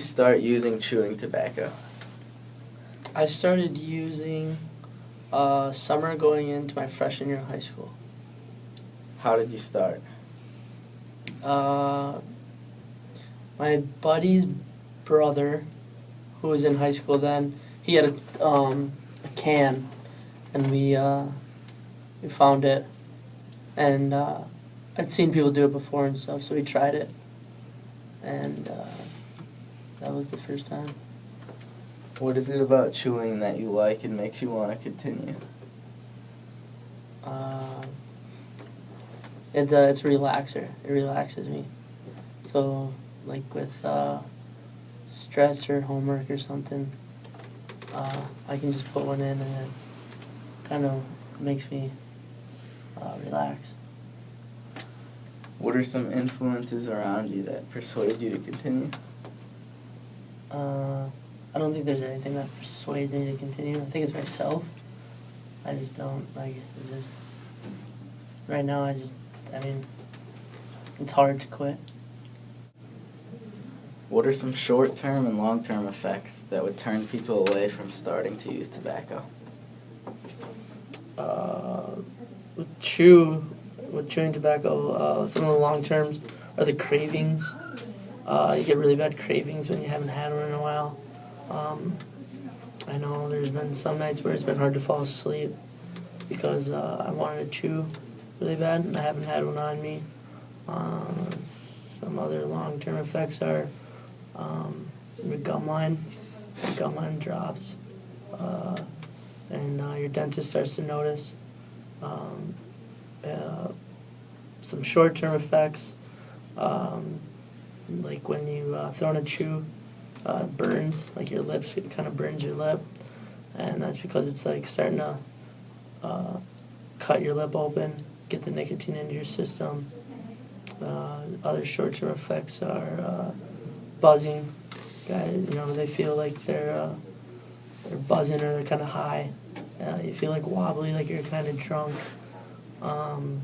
start using chewing tobacco? I started using summer going into my freshman year of high school. How did you start? My buddy's brother, who was in high school then, he had a can, and we found it, and I'd seen people do it before and stuff, so we tried it, and that was the first time. What is it about chewing that you like and makes you want to continue? It's a relaxer. It relaxes me. So, like with stress or homework or something, I can just put one in and it kind of makes me relax. What are some influences around you that persuade you to continue? I don't think there's anything that persuades me to continue. I think it's myself. I just don't like it. It's just right now. It's hard to quit. What are some short-term and long-term effects that would turn people away from starting to use tobacco? With chewing tobacco, some of the long terms are the cravings. You get really bad cravings when you haven't had one in a while. I know there's been some nights where it's been hard to fall asleep because I wanted to chew really bad and I haven't had one on me. Some other long-term effects are your gum line drops, and your dentist starts to notice. Some short-term effects, like when you throw in a chew, burns, like your lips, it kind of burns your lip, and that's because it's like starting to cut your lip open, get the nicotine into your system. Other short-term effects are buzzing. Guys, they feel like they're buzzing or they're kind of high. You feel like wobbly, like you're kind of drunk, and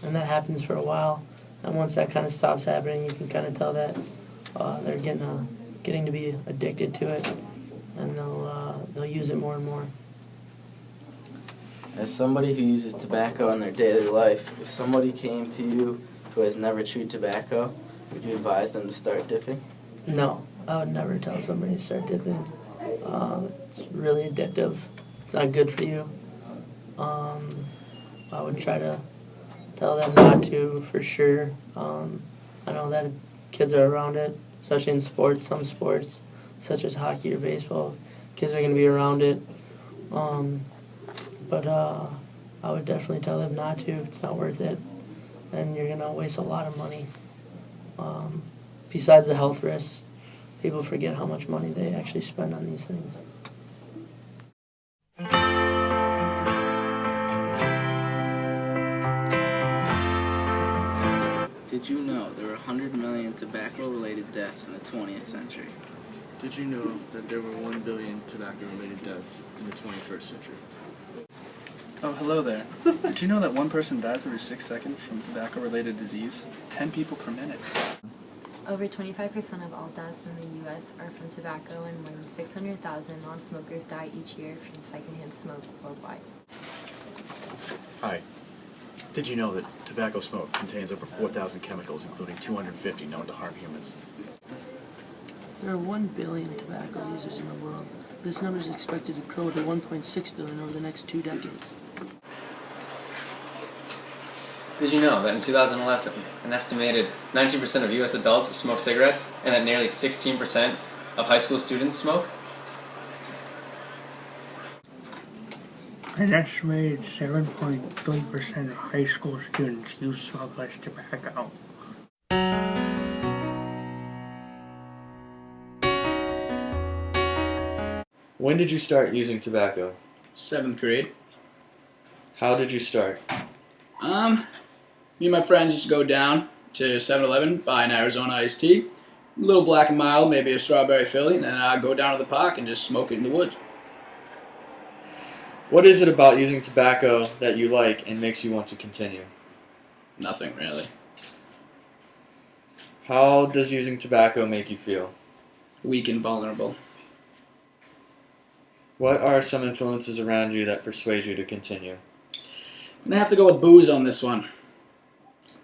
that happens for a while. And once that kind of stops happening, you can kind of tell that they're getting to be addicted to it, and they'll use it more and more. As somebody who uses tobacco in their daily life, if somebody came to you who has never chewed tobacco, would you advise them to start dipping? No, I would never tell somebody to start dipping. It's really addictive. It's not good for you. I would try to tell them not to, for sure. I know that kids are around it, especially in sports, some sports, such as hockey or baseball. Kids are going to be around it. But I would definitely tell them not to. It's not worth it. And you're going to waste a lot of money. Besides the health risks, people forget how much money they actually spend on these things. Did you know there were 100 million tobacco-related deaths in the 20th century? Did you know that there were 1 billion tobacco-related deaths in the 21st century? Oh, hello there. Did you know that one person dies every 6 seconds from tobacco-related disease? 10 people per minute. Over 25% of all deaths in the U.S. are from tobacco, and more than 600,000 non-smokers die each year from secondhand smoke worldwide. Hi. Did you know that tobacco smoke contains over 4,000 chemicals, including 250 known to harm humans? There are 1 billion tobacco users in the world. This number is expected to grow to 1.6 billion over the next 2 decades. Did you know that in 2011, an estimated 19% of U.S. adults smoke cigarettes, and that nearly 16% of high school students smoke? An estimated 7.3% of high school students use smokeless tobacco. When did you start using tobacco? 7th grade. How did you start? Me and my friends used to go down to 7-Eleven, buy an Arizona iced tea, a little Black and Mild, maybe a strawberry Philly, and then I'd go down to the park and just smoke it in the woods. What is it about using tobacco that you like and makes you want to continue? Nothing, really. How does using tobacco make you feel? weak and vulnerable. What are some influences around you that persuade you to continue? I'm gonna have to go with booze on this one.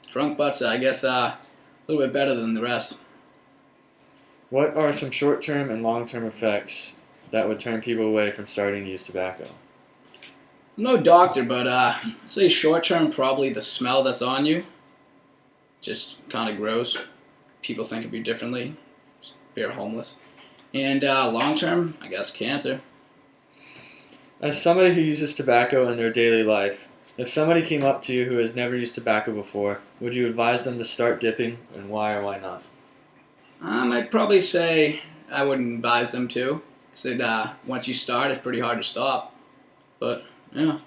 Drunk butts, I guess, a little bit better than the rest. What are some short-term and long-term effects that would turn people away from starting to use tobacco? I'm no doctor, but say short term, probably the smell that's on you. Just kind of gross. People think of you differently. You're homeless. And long term, I guess cancer. As somebody who uses tobacco in their daily life, if somebody came up to you who has never used tobacco before, would you advise them to start dipping, and why or why not? I'd probably say I wouldn't advise them to. Because once you start, it's pretty hard to stop. But, yeah.